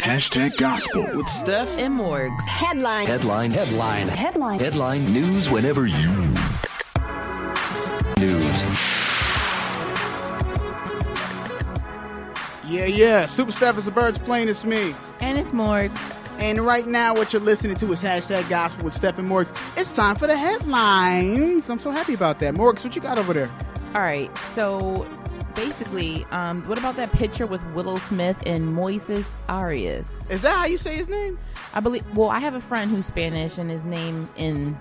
Hashtag Gospel with Steff Mogrz. Headline. Headline. Headline. Headline. Headline news whenever you news. Yeah. Super Steff is the birds playing. It's me. And it's Morgz. And right now, what you're listening to is Hashtag Gospel with Steff Morgz. It's time for the headlines. I'm so happy about that. Morgz, what you got over there? All right, so basically, what about that picture with Willow Smith and Moises Arias? Is that how you say his name? I believe. Well, I have a friend who's Spanish, and his name in,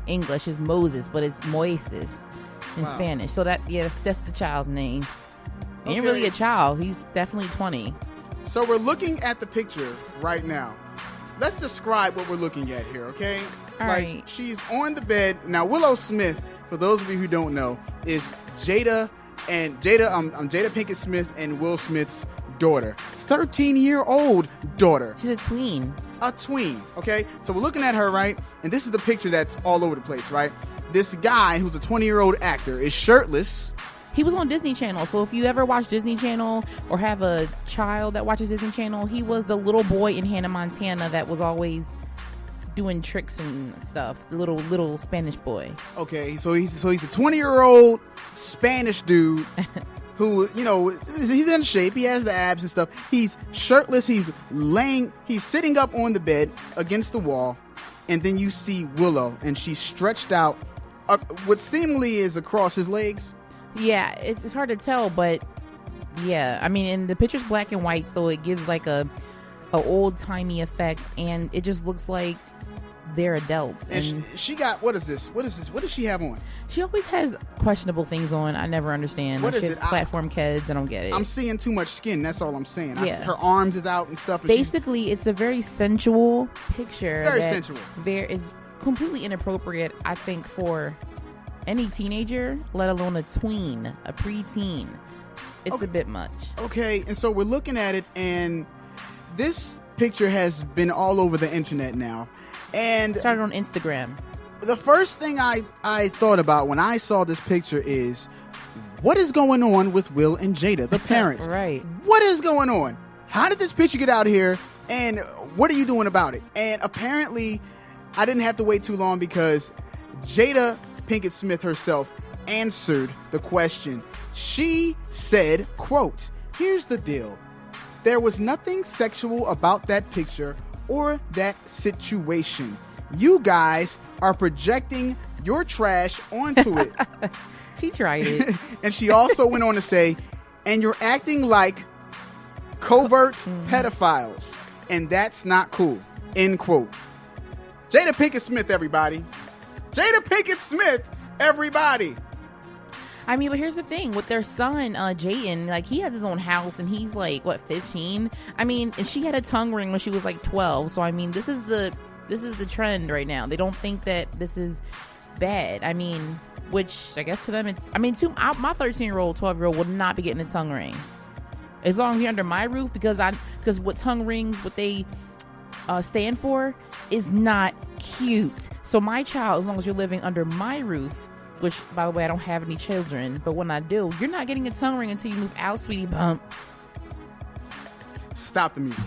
English is Moses, but it's Moises in Spanish. So that's the child's name. He ain't really a child. He's definitely 20. So we're looking at the picture right now. Let's describe what we're looking at here, okay? All right. She's on the bed. Now, Willow Smith, for those of you who don't know, is Jada Pinkett Smith and Will Smith's daughter. 13-year-old daughter. She's a tween. A tween, okay? So we're looking at her, right? And this is the picture that's all over the place, right? This guy, who's a 20-year-old actor, is shirtless. He was on Disney Channel, so if you ever watch Disney Channel or have a child that watches Disney Channel, he was the little boy in Hannah Montana that was always doing tricks and stuff. The little Spanish boy. Okay, so he's a 20-year-old Spanish dude who, he's in shape. He has the abs and stuff. He's shirtless. He's sitting up on the bed against the wall, and then you see Willow, and she's stretched out what seemingly is across his legs. Yeah, it's hard to tell, but yeah, I mean, and the picture's black and white, so it gives like a old-timey effect, and it just looks like they're adults. And she got, what is this? What does she have on? She always has questionable things on. I never understand. What is she has it? Platform kids. I don't get it. I'm seeing too much skin. That's all I'm saying. Yeah. Her arms is out and stuff. And basically, it's a very sensual picture. It's very sensual. There is completely inappropriate, I think, for any teenager, let alone a tween, a preteen. It's a bit much. Okay, and so we're looking at it, and this picture has been all over the internet now. And started on Instagram. The first thing I thought about when I saw this picture is, what is going on with Will and Jada, the parents? Right. What is going on? How did this picture get out here, and what are you doing about it? And apparently, I didn't have to wait too long because Jada Pinkett Smith herself answered the question. She said, quote, "Here's the deal. There was nothing sexual about that picture or that situation. You guys are projecting your trash onto it." She tried it. And she also went on to say, "And you're acting like covert pedophiles, and that's not cool." End quote. Jada Pinkett Smith, everybody. Jada Pinkett Smith, everybody. I mean, but here's the thing with their son, Jayden. Like, he has his own house, and he's like 15. I mean, and she had a tongue ring when she was like 12. So I mean, this is the trend right now. They don't think that this is bad. I mean, which I guess to them it's. I mean, my 13-year-old, 12-year-old would not be getting a tongue ring, as long as you're under my roof. Because what tongue rings, what they stand for, is not cute. So my child, as long as you're living under my roof, which, by the way, I don't have any children, but when I do, you're not getting a tongue ring until you move out, sweetie bump. Stop the music.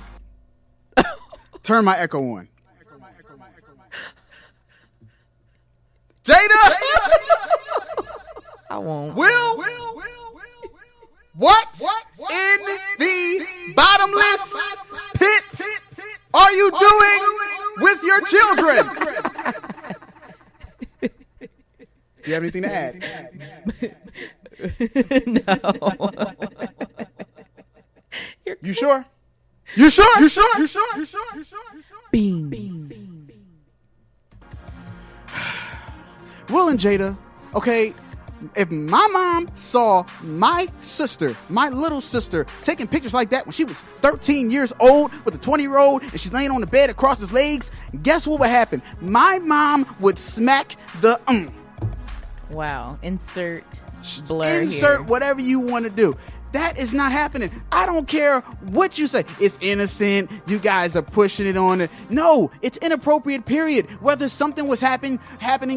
Turn my echo on. Jada! I won't. Will? What in the bottomless pit are you doing with your children? Do you have anything to add? No. You sure? You sure? You sure? You sure? You sure? You sure? Beans. Will and Jada, okay, if my mom saw my little sister, taking pictures like that when she was 13 years old with a 20-year-old and she's laying on the bed across his legs, guess what would happen? My mom would smack the Wow. Insert blur Insert here. whatever you want to do. That is not happening. I don't care what you say. It's innocent. You guys are pushing it on. No, it's inappropriate, period. Whether something was happening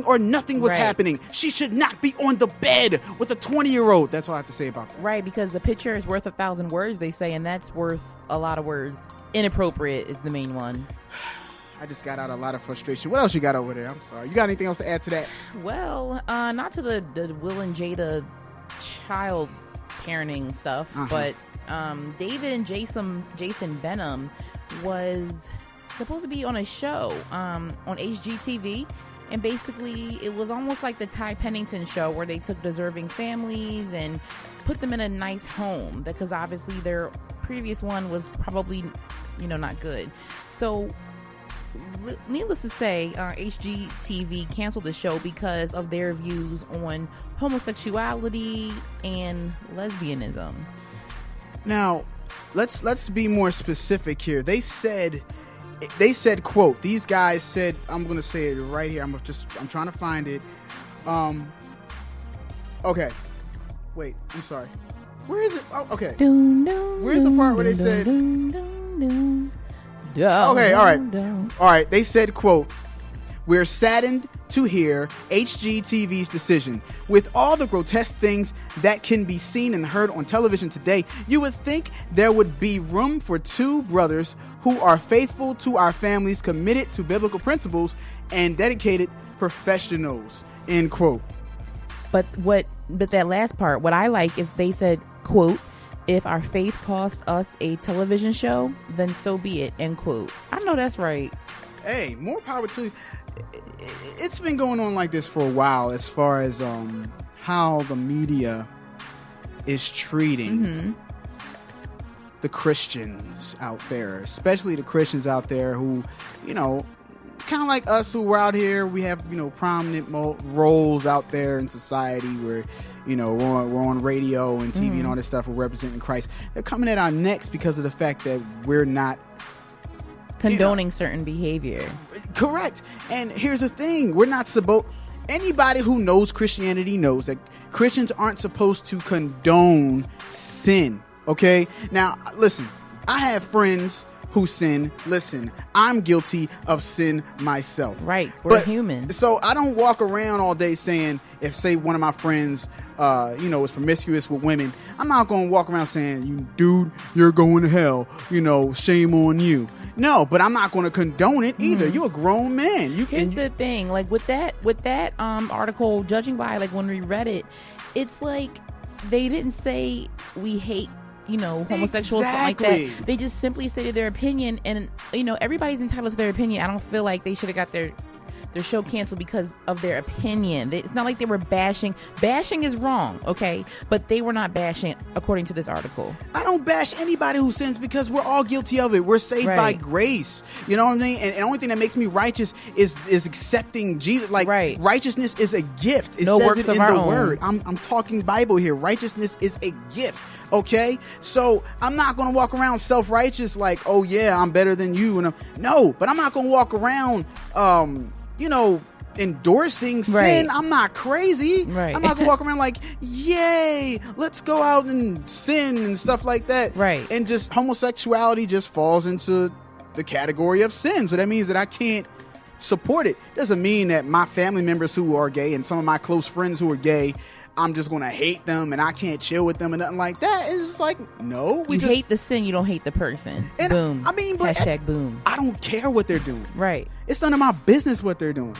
or nothing was happening. She should not be on the bed with a 20-year-old. That's all I have to say about that. Right, because the picture is worth 1,000 words, they say, and that's worth a lot of words. Inappropriate is the main one. I just got out a lot of frustration. What else you got over there? I'm sorry. You got anything else to add to that? Well, not to the Will and Jada child parenting stuff, but David and Jason Benham was supposed to be on a show on HGTV, and basically it was almost like the Ty Pennington show where they took deserving families and put them in a nice home, because obviously their previous one was probably not good. So needless to say, HGTV canceled the show because of their views on homosexuality and lesbianism. Now, let's be more specific here. They said, quote, these guys said, I'm going to say it right here. I'm trying to find it. Okay. Wait, I'm sorry. Where is it? Oh, okay. Where's the part where they said... Okay, all right. They said, quote, "We're saddened to hear HGTV's decision. With all the grotesque things that can be seen and heard on television today, you would think there would be room for two brothers who are faithful to our families, committed to biblical principles, and dedicated professionals." End quote. But that last part, what I like is they said, quote, "If our faith costs us a television show, then so be it," end quote. I know that's right. Hey, more power to you. It's been going on like this for a while, as far as how the media is treating the Christians out there, especially the Christians out there who, kind of like us who were out here. We have, prominent roles out there in society where, we're on radio and TV and all this stuff. We're representing Christ. They're coming at our necks because of the fact that we're not condoning certain behavior. Correct. And here's the thing. We're not supposed... Anybody who knows Christianity knows that Christians aren't supposed to condone sin. Okay? Now, listen. I have friends who sin. Listen, I'm guilty of sin myself. Right. We're human. So I don't walk around all day saying, if say one of my friends, is promiscuous with women, I'm not going to walk around saying, "You dude, you're going to hell. Shame on you." No, but I'm not going to condone it either. You're a grown man. Here's the thing, like with that article, judging by like when we read it, it's like they didn't say we hate homosexuals, something like that. They just simply stated their opinion, and everybody's entitled to their opinion. I don't feel like they should have got their show canceled because of their opinion. It's not like they were bashing. Bashing is wrong, okay? But they were not bashing, according to this article. I don't bash anybody who sins because we're all guilty of it. We're saved by grace. You know what I mean? And the only thing that makes me righteous is accepting Jesus. Like, righteousness is a gift. It says it in the word. I'm talking Bible here. Righteousness is a gift. Okay, so I'm not going to walk around self-righteous like, "Oh yeah, I'm better than you." No, but I'm not going to walk around, endorsing sin. I'm not crazy. Right. I'm not going to walk around like, "Yay, let's go out and sin," and stuff like that. Right. And just homosexuality just falls into the category of sin. So that means that I can't support it. Doesn't mean that my family members who are gay and some of my close friends who are gay, I'm just going to hate them and I can't chill with them and nothing like that. It's just like, no. You hate the sin, you don't hate the person. And boom. But hashtag boom. I don't care what they're doing. Right. It's none of my business what they're doing.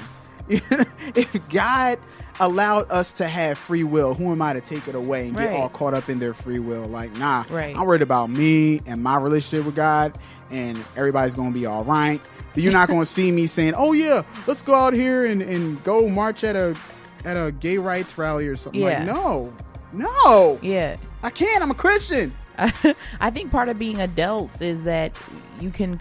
If God allowed us to have free will, who am I to take it away and get all caught up in their free will? Like, nah. I'm worried about me and my relationship with God, and everybody's going to be all right. You're not going to see me saying, "Oh yeah, let's go out here and go march at a gay rights rally or something." Like, no. Yeah. I can't. I'm a Christian. I think part of being adults is that you can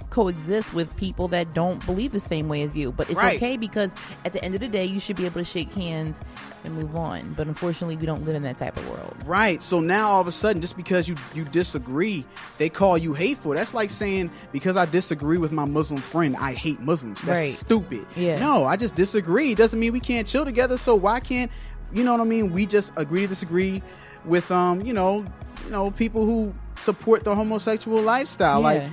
coexist with people that don't believe the same way as you, but it's okay, because at the end of the day you should be able to shake hands and move on. But unfortunately we don't live in that type of world. Right. So now all of a sudden, just because you disagree, they call you hateful. That's like saying, because I disagree with my Muslim friend, I hate Muslims. That's stupid. No, I just disagree. It doesn't mean we can't chill together. So why can't, we just agree to disagree? with people who support the homosexual lifestyle. Like,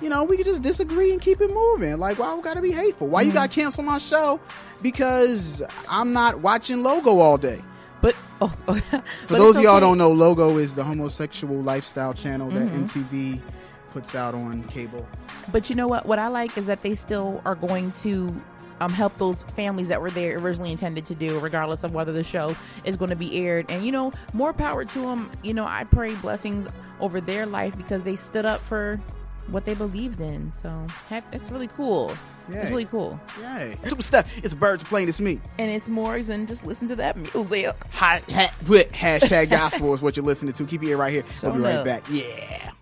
we could just disagree and keep it moving. Like, why we gotta be hateful? Why you gotta cancel my show because I'm not watching Logo all day? But for those of y'all don't know, Logo is the homosexual lifestyle channel that MTV puts out on cable. But you know what I like is that they still are going to help those families that were there originally intended to do, regardless of whether the show is going to be aired. And more power to them. I pray blessings over their life because they stood up for what they believed in. So it's really cool. Yay. It's really cool. Yay. Steff, it's Birds Playing. It's me. And it's Morgz, and just listen to that music. Hashtag gospel is what you're listening to. Keep your ear right here. We'll be right back. Yeah.